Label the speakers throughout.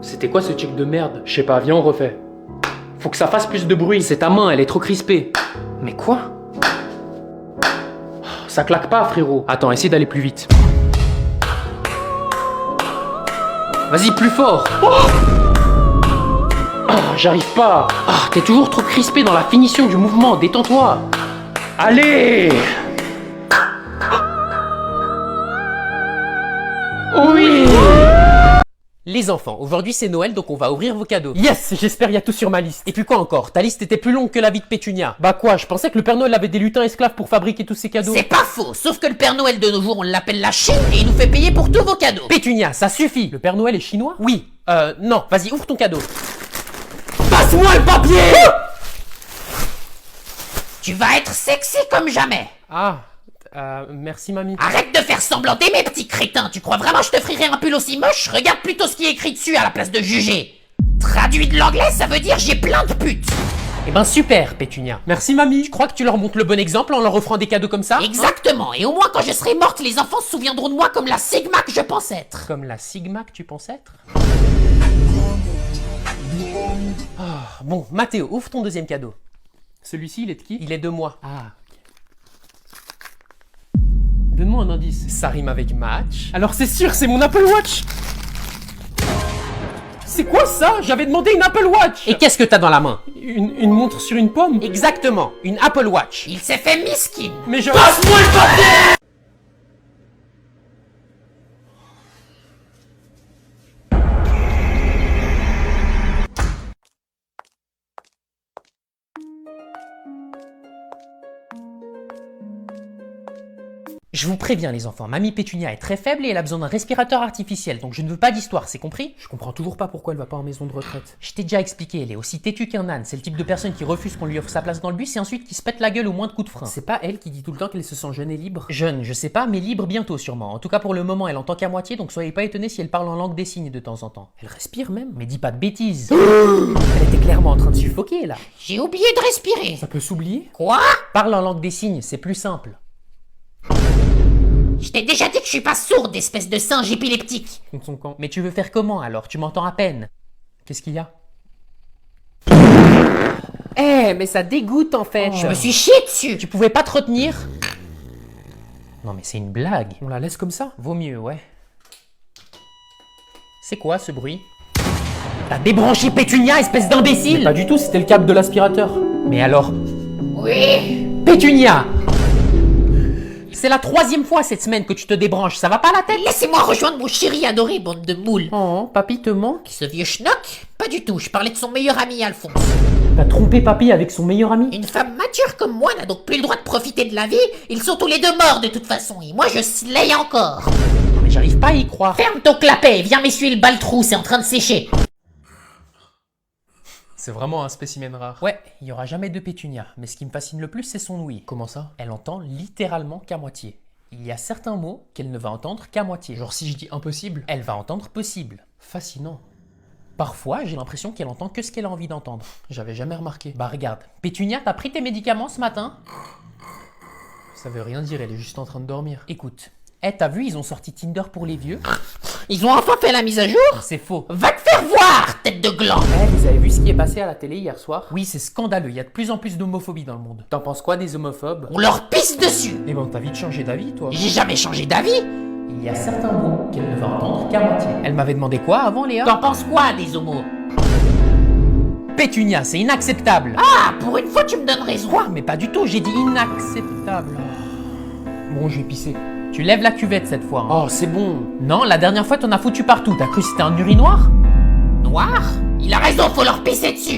Speaker 1: C'était quoi ce tic de merde? Je sais pas, viens on refait. Faut que ça fasse plus de bruit. C'est ta main, elle est trop crispée. Mais quoi? Ça claque pas, frérot. Attends, essaie d'aller plus vite. Vas-y, plus fort. J'arrive pas. T'es toujours trop crispé dans la finition du mouvement. Détends-toi. Allez. Oui.
Speaker 2: Les enfants, aujourd'hui c'est Noël donc on va ouvrir vos cadeaux.
Speaker 1: Yes, j'espère y a tout sur ma liste.
Speaker 2: Et puis quoi encore? Ta liste était plus longue que la vie de Pétunia.
Speaker 1: Bah quoi, je pensais que le Père Noël avait des lutins esclaves pour fabriquer tous ces cadeaux.
Speaker 3: C'est pas faux, sauf que le Père Noël de nos jours, on l'appelle la Chine et il nous fait payer pour tous vos cadeaux.
Speaker 2: Pétunia, ça suffit.
Speaker 1: Le Père Noël est chinois?
Speaker 2: Oui, non, vas-y, ouvre ton cadeau.
Speaker 1: Passe-moi le papier.
Speaker 3: Tu vas être sexy comme jamais.
Speaker 1: Merci mamie.
Speaker 3: Arrête de faire semblant d'aimer, petit crétin. Tu crois vraiment que je te ferai un pull aussi moche? Regarde plutôt ce qui est écrit dessus à la place de juger. Traduit de l'anglais, ça veut dire j'ai plein de putes.
Speaker 2: Eh ben super, Pétunia.
Speaker 1: Merci mamie.
Speaker 2: Tu crois que tu leur montres le bon exemple en leur offrant des cadeaux comme ça?
Speaker 3: Exactement, et au moins quand je serai morte, les enfants se souviendront de moi comme la Sigma que je pense être.
Speaker 2: Comme la Sigma que tu penses être? Bon, Mathéo, ouvre ton deuxième cadeau.
Speaker 1: Celui-ci, il est de qui?
Speaker 2: Il est de moi.
Speaker 1: Donne-moi un indice.
Speaker 2: Ça rime avec match.
Speaker 1: Alors c'est sûr, c'est mon Apple Watch. C'est quoi ça? J'avais demandé une Apple Watch.
Speaker 2: Et qu'est-ce que t'as dans la main?
Speaker 1: Une montre sur une pomme?
Speaker 2: Exactement, une Apple Watch.
Speaker 3: Il s'est fait miskin.
Speaker 1: Mais je... Passe-moi le papier.
Speaker 2: Je vous préviens les enfants, Mamie Pétunia est très faible et elle a besoin d'un respirateur artificiel, donc je ne veux pas d'histoire, c'est compris?
Speaker 1: Je comprends toujours pas pourquoi elle va pas en maison de retraite.
Speaker 2: Je t'ai déjà expliqué, elle est aussi têtue qu'un âne, c'est le type de personne qui refuse qu'on lui offre sa place dans le bus et ensuite qui se pète la gueule au moins de coups de frein.
Speaker 1: C'est pas elle qui dit tout le temps qu'elle se sent jeune et libre?
Speaker 2: Jeune, je sais pas, mais libre bientôt sûrement. En tout cas pour le moment, elle entend qu'à moitié, donc soyez pas étonnés si elle parle en langue des signes de temps en temps.
Speaker 1: Elle respire même?
Speaker 2: Mais dis pas de bêtises. Elle était clairement en train de suffoquer là.
Speaker 3: J'ai oublié de respirer.
Speaker 1: Ça peut s'oublier?
Speaker 3: Quoi?
Speaker 2: Parle en langue des signes, c'est plus simple.
Speaker 3: Je t'ai déjà dit que je suis pas sourde, espèce de singe épileptique.
Speaker 1: Contre son camp.
Speaker 2: Mais tu veux faire comment alors? Tu m'entends à peine.
Speaker 1: Qu'est-ce qu'il y a?
Speaker 2: Mais ça dégoûte en fait.
Speaker 3: Je me suis chié dessus.
Speaker 2: Tu pouvais pas te retenir? Non mais c'est une blague.
Speaker 1: On la laisse comme ça?
Speaker 2: Vaut mieux, ouais. C'est quoi ce bruit? T'as débranché Pétunia, espèce d'imbécile!
Speaker 1: Pas du tout, c'était le câble de l'aspirateur.
Speaker 2: Mais alors...
Speaker 3: Oui.
Speaker 2: Pétunia! C'est la 3e fois cette semaine que tu te débranches, ça va pas la tête?
Speaker 3: Laissez-moi rejoindre mon chéri adoré, bande de moules.
Speaker 1: Oh, papy te manque?
Speaker 3: Ce vieux schnock? Pas du tout, je parlais de son meilleur ami Alphonse.
Speaker 1: T'as trompé papy avec son meilleur ami?
Speaker 3: Une femme mature comme moi n'a donc plus le droit de profiter de la vie. Ils sont tous les deux morts de toute façon, et moi je slay encore.
Speaker 2: Non mais j'arrive pas à y croire.
Speaker 3: Ferme ton clapet, viens m'essuyer le baltrou, c'est en train de sécher.
Speaker 1: C'est vraiment un spécimen rare.
Speaker 2: Ouais, il y aura jamais de Pétunia, mais ce qui me fascine le plus c'est son ouïe.
Speaker 1: Comment ça?
Speaker 2: Elle entend littéralement qu'à moitié. Il y a certains mots qu'elle ne va entendre qu'à moitié.
Speaker 1: Genre si je dis impossible?
Speaker 2: Elle va entendre possible.
Speaker 1: Fascinant.
Speaker 2: Parfois, j'ai l'impression qu'elle entend que ce qu'elle a envie d'entendre.
Speaker 1: J'avais jamais remarqué.
Speaker 2: Bah regarde, Pétunia, t'as pris tes médicaments ce matin?
Speaker 1: Ça veut rien dire, elle est juste en train de dormir.
Speaker 2: Écoute, t'as vu, ils ont sorti Tinder pour les vieux?
Speaker 3: Ils ont enfin fait la mise à jour?
Speaker 2: C'est faux.
Speaker 3: Va te faire voir, tête de gland.
Speaker 1: Vous avez vu ce qui est passé à la télé hier soir?
Speaker 2: Oui, c'est scandaleux, il y a de plus en plus d'homophobie dans le monde.
Speaker 1: T'en penses quoi des homophobes?
Speaker 3: On leur pisse dessus.
Speaker 1: Eh ben t'as vite changé d'avis toi.
Speaker 3: J'ai jamais changé d'avis.
Speaker 2: Il y a certains mots qu'elle ne va entendre qu'à moitié. Elle m'avait demandé quoi avant, Léa?
Speaker 3: T'en penses quoi des homos?
Speaker 2: Pétunia, c'est inacceptable.
Speaker 3: Ah, pour une fois tu me donnes raison.
Speaker 2: Quoi? Mais pas du tout, j'ai dit inacceptable.
Speaker 1: Bon, je vais pisser.
Speaker 2: Tu lèves la cuvette cette fois. Hein.
Speaker 1: Oh, c'est bon.
Speaker 2: Non, la dernière fois t'en as foutu partout. T'as cru que c'était un urinoir?
Speaker 3: Noir? Il a raison, faut leur pisser dessus.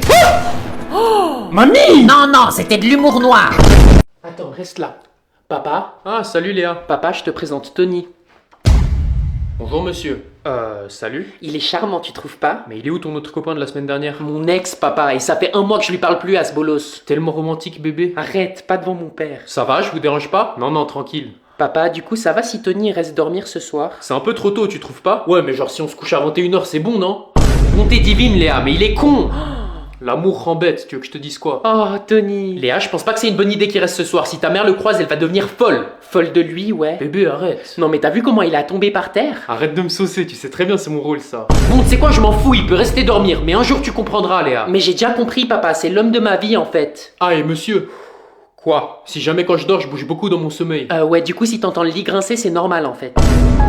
Speaker 1: Mamie!
Speaker 3: Non, c'était de l'humour noir.
Speaker 1: Attends, reste là. Papa? Ah, salut Léa. Papa, je te présente Tony. Bonjour monsieur. Salut. Il est charmant, tu trouves pas? Mais il est où ton autre copain de la semaine dernière? Mon ex, papa, et ça fait 1 mois que je lui parle plus à ce bolos. Tellement romantique, bébé. Arrête, pas devant mon père. Ça va, je vous dérange pas? Non, tranquille. Papa, du coup, ça va si Tony reste dormir ce soir? C'est un peu trop tôt, tu trouves pas? Ouais, mais genre si on se couche à 21h, c'est bon, non? Bonté divine, Léa, mais il est con! L'amour rend bête, tu veux que je te dise quoi? Oh, Tony. Léa, je pense pas que c'est une bonne idée qu'il reste ce soir. Si ta mère le croise, elle va devenir folle. Folle de lui, ouais. Bébé, arrête. Non mais t'as vu comment il a tombé par terre? Arrête de me saucer, tu sais très bien c'est mon rôle ça. Bon, tu sais quoi, je m'en fous, il peut rester dormir. Mais un jour tu comprendras, Léa. Mais j'ai déjà compris, papa, c'est l'homme de ma vie en fait. Ah, et monsieur? Quoi? Si jamais quand je dors, je bouge beaucoup dans mon sommeil. Ouais, du coup, si t'entends le lit grincer, c'est normal en fait.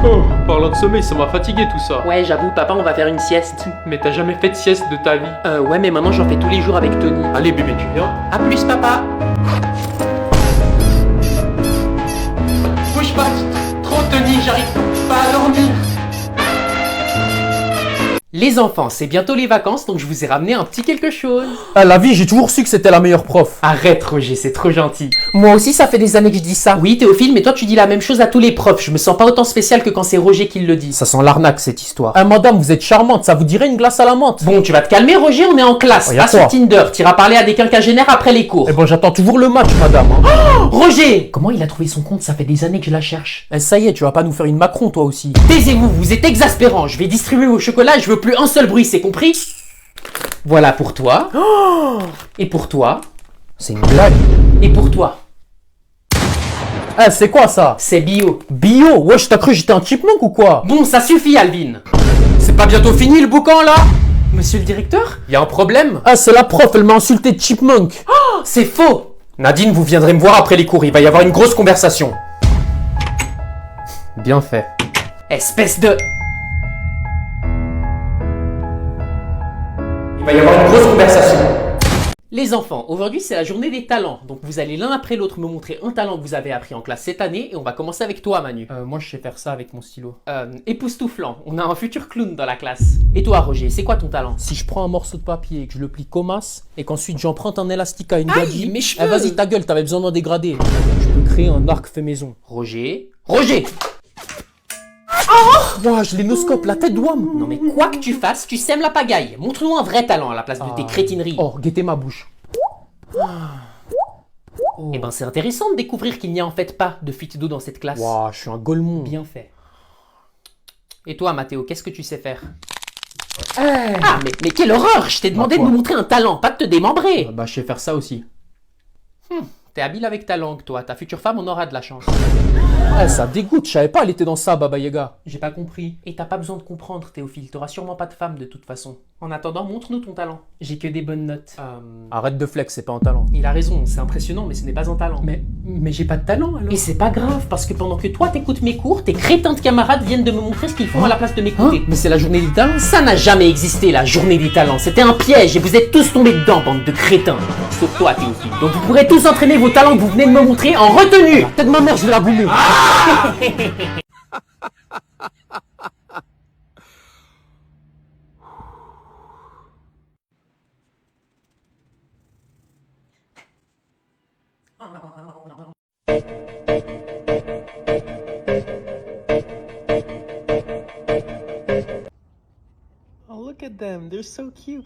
Speaker 1: Oh, parlant de sommeil, ça m'a fatigué tout ça. Ouais, j'avoue, papa, on va faire une sieste. Mais t'as jamais fait de sieste de ta vie? Ouais, mais maintenant j'en fais tous les jours avec Tony. Allez, bébé, tu viens? À plus, papa. Bouge pas, trop Tony, j'arrive pas à dormir. Les enfants, c'est bientôt les vacances, donc je vous ai ramené un petit quelque chose.
Speaker 2: À la vie, j'ai toujours su que c'était la meilleure prof.
Speaker 1: Arrête Roger, c'est trop gentil.
Speaker 2: Moi aussi, ça fait des années que je dis ça.
Speaker 1: Oui Théophile, mais toi tu dis la même chose à tous les profs. Je me sens pas autant spécial que quand c'est Roger qui le dit.
Speaker 2: Ça sent l'arnaque, cette histoire. Ah, madame, vous êtes charmante, ça vous dirait une glace à la menthe?
Speaker 1: Bon, tu vas te calmer Roger, on est en classe, pas sur Tinder. T'iras parler à des quinquagénaires après les cours.
Speaker 2: Eh bon, j'attends toujours le match, madame.
Speaker 1: Oh, Roger! Comment il a trouvé son compte? Ça fait des années que je la cherche.
Speaker 2: Ça y est, tu vas pas nous faire une Macron, toi aussi.
Speaker 1: Taisez-vous, vous êtes exaspérant. Je vais distribuer vos chocolats, je veux plus un seul bruit, c'est compris? Voilà pour toi. Oh, et pour toi.
Speaker 2: C'est une blague.
Speaker 1: Et pour toi.
Speaker 2: Eh, c'est quoi ça?
Speaker 1: C'est bio.
Speaker 2: Bio? Wesh, t'as cru que j'étais un chipmunk ou quoi?
Speaker 1: Bon, ça suffit Alvin. C'est pas bientôt fini le boucan là? Monsieur le directeur? Y a un problème?
Speaker 2: Ah, c'est la prof, elle m'a insulté de chipmunk.
Speaker 1: Oh, c'est faux. Nadine, vous viendrez me voir après les cours, il va y avoir une grosse conversation.
Speaker 2: Bien fait.
Speaker 1: Espèce de... Il va y avoir une grosse conversation. Les enfants, aujourd'hui c'est la journée des talents. Donc vous allez l'un après l'autre me montrer un talent que vous avez appris en classe cette année. Et on va commencer avec toi Manu.
Speaker 2: Moi je sais faire ça avec mon stylo.
Speaker 1: Époustouflant, on a un futur clown dans la classe. Et toi Roger, c'est quoi ton talent?
Speaker 2: Si je prends un morceau de papier et que je le plie comme as, et qu'ensuite j'emprunte un élastique à une gadji.
Speaker 1: Mes cheveux.
Speaker 2: Eh vas-y ta gueule, t'avais besoin d'en dégrader. Je peux créer un arc fait maison.
Speaker 1: Roger. Roger!
Speaker 2: Ouah, je l'énoscope, la tête d'ouam.
Speaker 1: Non mais quoi que tu fasses, tu sèmes la pagaille. Montre-nous un vrai talent à la place de tes crétineries.
Speaker 2: Oh, guettez ma bouche.
Speaker 1: Eh ben c'est intéressant de découvrir qu'il n'y a en fait pas de fuite d'eau dans cette classe.
Speaker 2: Ouah, je suis un golemon.
Speaker 1: Bien fait. Et toi Mathéo, qu'est-ce que tu sais faire? Ah mais quelle horreur! Je t'ai demandé de nous montrer un talent, pas de te démembrer.
Speaker 2: Bah je sais faire ça aussi.
Speaker 1: T'es habile avec ta langue, toi. Ta future femme en aura de la chance.
Speaker 2: Eh, ça dégoûte, je savais pas, elle était dans ça, Baba Yaga.
Speaker 1: J'ai pas compris. Et t'as pas besoin de comprendre, Théophile. T'auras sûrement pas de femme de toute façon. En attendant, montre-nous ton talent. J'ai que des bonnes notes.
Speaker 2: Arrête de flex, c'est pas un talent.
Speaker 1: Il a raison, c'est impressionnant, mais ce n'est pas un talent.
Speaker 2: Mais j'ai pas de talent alors.
Speaker 1: Et c'est pas grave, parce que pendant que toi t'écoutes mes cours, tes crétins de camarades viennent de me montrer ce qu'ils font à la place de m'écouter.
Speaker 2: Mais c'est la journée des talents.
Speaker 1: Ça n'a jamais existé, la journée des talents. C'était un piège et vous êtes tous tombés dedans, bande de crétins. Sauf toi, Théophile. Donc vous pourrez tous entraîner vos talents que vous venez de me montrer en retenue.
Speaker 2: Tête de ma mère, je vais la boumer.
Speaker 1: Oh, look at them, they're so cute.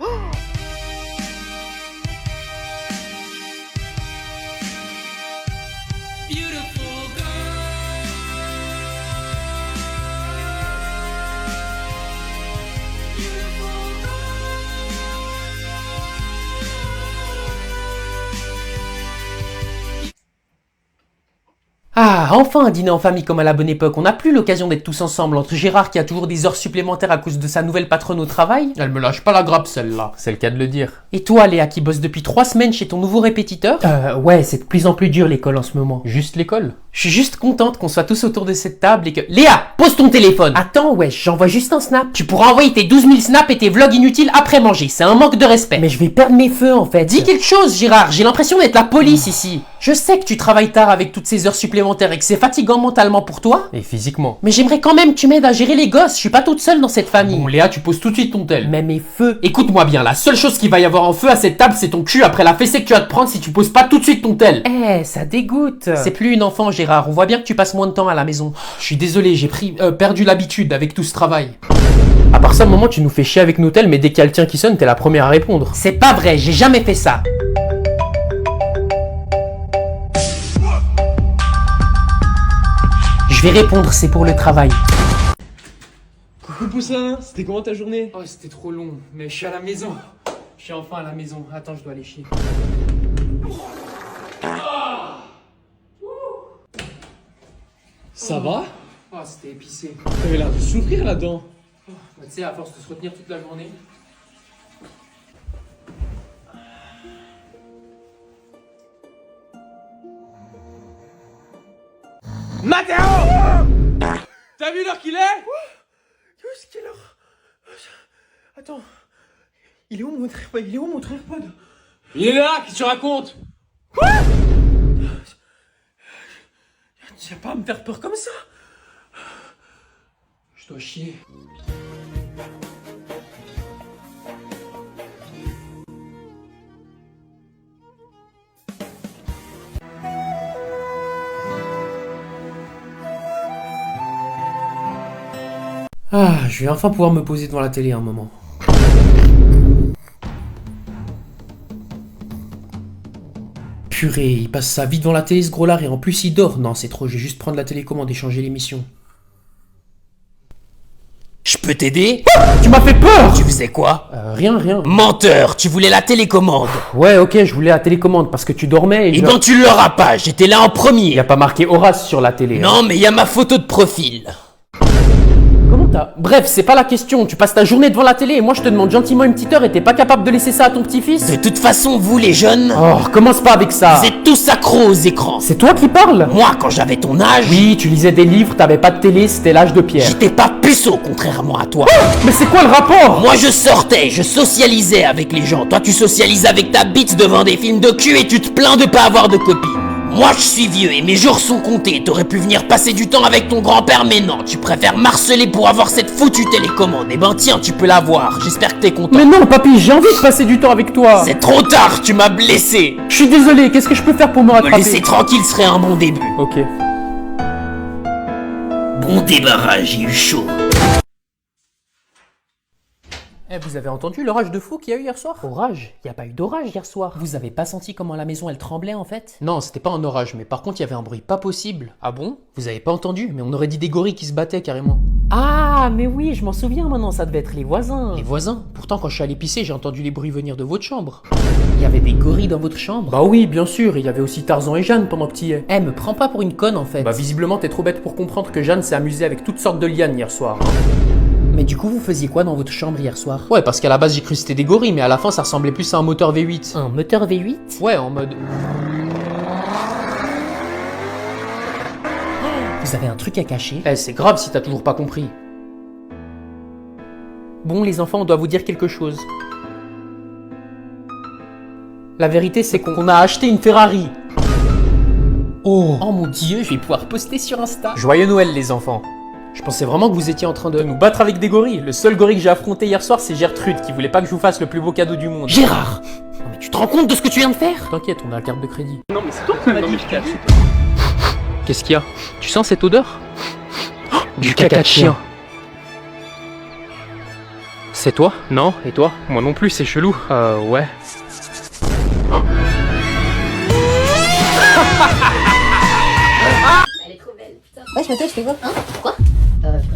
Speaker 1: Ah, enfin un dîner en famille comme à la bonne époque. On n'a plus l'occasion d'être tous ensemble. Entre Gérard qui a toujours des heures supplémentaires à cause de sa nouvelle patronne au travail.
Speaker 2: Elle me lâche pas la grappe celle-là, c'est le cas de le dire.
Speaker 1: Et toi Léa qui bosse depuis 3 semaines chez ton nouveau répétiteur. Ouais, c'est de plus en plus dur l'école en ce moment.
Speaker 2: Juste l'école?
Speaker 1: Je suis juste contente qu'on soit tous autour de cette table et que... Léa, pose ton téléphone. Attends, wesh, j'envoie juste un snap. Tu pourras envoyer tes 12 000 snaps et tes vlogs inutiles après manger. C'est un manque de respect. Mais je vais perdre mes feux en fait. Dis quelque chose Gérard, j'ai l'impression d'être la police ici. Je sais que tu travailles tard avec toutes ces heures supplémentaires et que c'est fatigant mentalement pour toi.
Speaker 2: Et physiquement.
Speaker 1: Mais j'aimerais quand même que tu m'aides à gérer les gosses. Je suis pas toute seule dans cette famille.
Speaker 2: Bon Léa, tu poses tout de suite ton tel.
Speaker 1: Mais mes feux. Écoute-moi bien, la seule chose qu'il va y avoir en feu à cette table, c'est ton cul après la fessée que tu vas te prendre si tu poses pas tout de suite ton tel. Ça dégoûte. C'est plus une enfant Gérard, on voit bien que tu passes moins de temps à la maison.
Speaker 2: Je suis désolé, j'ai perdu l'habitude avec tout ce travail. À part ça, maman, tu nous fais chier avec nos tels, mais dès qu'il y a le tien qui sonne, t'es la première à répondre.
Speaker 1: C'est pas vrai, j'ai jamais fait ça. Je vais répondre, c'est pour le travail.
Speaker 4: Coucou Poussin, c'était comment ta journée?
Speaker 1: Oh, c'était trop long, mais je suis à la maison.
Speaker 2: je suis enfin à la maison. Attends, je dois aller chier.
Speaker 4: Ça va?
Speaker 2: Oh, c'était épicé.
Speaker 4: T'avais l'air de souffrir là-dedans.
Speaker 2: Bah, tu sais, à force de se retenir toute la journée.
Speaker 4: Mathéo! T'as vu l'heure qu'il est?
Speaker 2: Quelle heure? Attends. Il est où mon AirPod? Il est où mon AirPod?
Speaker 4: Il est là, qu'est-ce que tu racontes?
Speaker 2: Tu vas pas à me faire peur comme ça. Je dois chier. Ah, je vais enfin pouvoir me poser devant la télé un moment. Purée, il passe sa vie devant la télé ce gros lard et en plus il dort. Non, c'est trop, je vais juste prendre la télécommande et changer l'émission.
Speaker 3: Je peux t'aider?
Speaker 2: Tu m'as fait peur!
Speaker 3: Tu faisais quoi?
Speaker 2: Rien.
Speaker 3: Menteur, tu voulais la télécommande.
Speaker 2: Ouais, ok, je voulais la télécommande parce que tu dormais et
Speaker 3: Eh ben tu l'auras pas, j'étais là en premier.
Speaker 2: Y a pas marqué Horace sur la télé.
Speaker 3: Non, mais y a ma photo de profil.
Speaker 2: Comment t'as... Bref, c'est pas la question. Tu passes ta journée devant la télé et moi je te demande gentiment une petite heure et t'es pas capable de laisser ça à ton petit-fils?
Speaker 3: De toute façon, vous les jeunes,
Speaker 2: Oh, commence pas avec ça.
Speaker 3: vous êtes tous accros aux écrans.
Speaker 2: C'est toi qui parles?
Speaker 3: Moi, quand j'avais ton âge,
Speaker 2: Oui, tu lisais des livres, t'avais pas de télé, c'était l'âge de pierre.
Speaker 3: j'étais pas puceau, contrairement à toi.
Speaker 2: Mais c'est quoi le rapport?
Speaker 3: Moi, je sortais, je socialisais avec les gens. Toi, tu socialises avec ta bite devant des films de cul et tu te plains de pas avoir de copine. Moi, je suis vieux et mes jours sont comptés. T'aurais pu venir passer du temps avec ton grand-père, mais non, tu préfères marceler pour avoir cette foutue télécommande. Eh ben tiens, tu peux l'avoir. J'espère que t'es content.
Speaker 2: Mais non, papy, j'ai envie de passer du temps avec toi.
Speaker 3: C'est trop tard, tu m'as blessé.
Speaker 2: Je suis désolé, qu'est-ce que je peux faire pour me
Speaker 3: Me
Speaker 2: rattraper?
Speaker 3: laisser tranquille serait un bon début.
Speaker 2: Ok.
Speaker 3: Bon débarras, j'ai eu chaud.
Speaker 2: Eh, vous avez entendu l'orage de fou qu'il y a eu hier soir? Orage? Y a pas eu d'orage hier soir. Vous avez pas senti comment la maison elle tremblait en fait? Non, c'était pas un orage, mais par contre il y avait un bruit pas possible. Ah bon? Vous avez pas entendu? Mais on aurait dit des gorilles qui se battaient carrément. Ah, mais oui, je m'en souviens maintenant, ça devait être les voisins. Les voisins? Pourtant quand je suis allé pisser, j'ai entendu les bruits venir de votre chambre. Il y avait des gorilles dans votre chambre? Bah oui, bien sûr, et il y avait aussi Tarzan et Jeanne pendant que t'y es. Eh, me prends pas pour une conne en fait. Bah visiblement t'es trop bête pour comprendre que Jeanne s'est amusée avec toutes sortes de lianes hier soir. Mais du coup, vous faisiez quoi dans votre chambre hier soir? Ouais, parce qu'à la base j'ai cru que c'était des gorilles, mais à la fin ça ressemblait plus à un moteur V8. Un moteur V8? Ouais, en mode... Vous avez un truc à cacher? Eh, c'est grave si t'as toujours pas compris. Bon, les enfants, on doit vous dire quelque chose. La vérité, c'est qu'on a acheté une Ferrari. Oh mon dieu, je vais pouvoir poster sur Insta. Joyeux Noël, les enfants. Je pensais vraiment que vous étiez en train de nous battre avec des gorilles. Le seul gorille que j'ai affronté hier soir, c'est Gertrude, qui voulait pas que je vous fasse le plus beau cadeau du monde.
Speaker 3: Gérard, non, mais tu te rends compte de ce que tu viens de faire?
Speaker 2: T'inquiète, on a la carte de crédit.
Speaker 4: Non mais c'est toi qui m'as dit que
Speaker 2: Qu'est-ce qu'il y a? Tu sens cette odeur? Oh, du caca de chien. C'est toi? Non, et toi? Moi non plus, c'est chelou. Ouais.
Speaker 5: Elle est trop belle, putain.
Speaker 6: Ouais, je tu fais quoi?
Speaker 5: Hein? Quoi?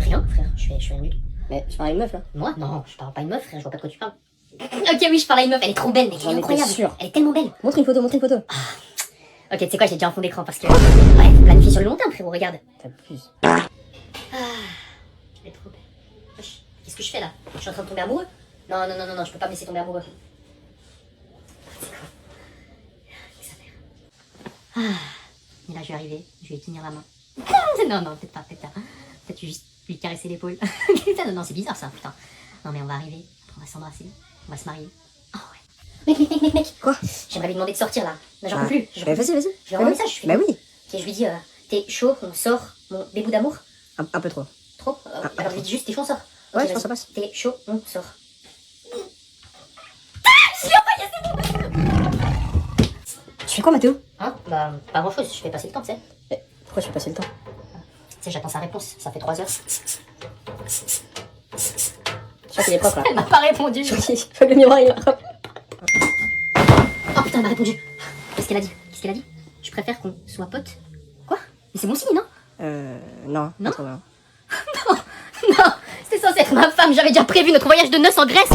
Speaker 5: Rien, frère. Je fais rien du tout.
Speaker 6: Mais tu parles à une meuf là?
Speaker 5: Moi? Non, je parle pas à une meuf, frère. Je vois pas de quoi tu parles. Ok, oui, je parle à une meuf. Elle est trop belle, mec. Elle est
Speaker 6: J'en étais
Speaker 5: incroyable.
Speaker 6: sûre.
Speaker 5: Elle est tellement belle.
Speaker 6: Montre une photo, montre une photo.
Speaker 5: Ok, tu sais quoi, j'ai déjà un fond d'écran parce que. Ouais, faut planifier sur le long terme, frérot. Regarde.
Speaker 6: T'abuses.
Speaker 5: Elle est trop belle. Wesh, qu'est-ce que je fais là? Je suis en train de tomber amoureux? Non, non, non, non, non, je peux pas me laisser tomber amoureux. C'est quoi? Qu'est-ce que ça fait? Et là, je vais arriver. Je vais lui tenir la main. Non, non, peut-être pas, peut-être pas. Peut-être juste lui caresser l'épaule. Putain, non, non, c'est bizarre ça, putain. Non, mais on va arriver. Après, on va s'embrasser. On va se marier. Oh ouais. Mec.
Speaker 6: Quoi?
Speaker 5: J'aimerais lui demander de sortir là. Non, j'en peux plus.
Speaker 6: Bah, vas-y, vas-y.
Speaker 5: Je lui envoie un message. Je fais
Speaker 6: Bah oui.
Speaker 5: Ok, je lui dis, t'es chaud, on sort, mon bébou d'amour.
Speaker 6: Un peu trop.
Speaker 5: Trop alors je lui dis juste, t'es chaud, on sort.
Speaker 6: Ouais,
Speaker 5: Ok,
Speaker 6: je pense que
Speaker 5: vas-y.
Speaker 6: ça passe.
Speaker 5: T'es chaud, on sort.
Speaker 6: Tu fais quoi, Mathéo?
Speaker 5: Hein? Bah, pas grand chose, je fais passer le temps, tu sais.
Speaker 6: Pourquoi tu fais passer le temps?
Speaker 5: Tu sais, j'attends sa réponse, ça fait 3 heures.
Speaker 6: Je crois qu'il est propre là.
Speaker 5: Elle m'a pas répondu.
Speaker 6: Faut le miroir, il va.
Speaker 5: Oh putain, elle m'a répondu. Qu'est-ce qu'elle a dit? Qu'est-ce qu'elle a dit? Je préfère qu'on soit potes. Quoi? Mais c'est mon signe, non?
Speaker 6: Non.
Speaker 5: Non?
Speaker 6: Pas trop bien.
Speaker 5: Non, c'était censé être ma femme, j'avais déjà prévu notre voyage de noces en Grèce.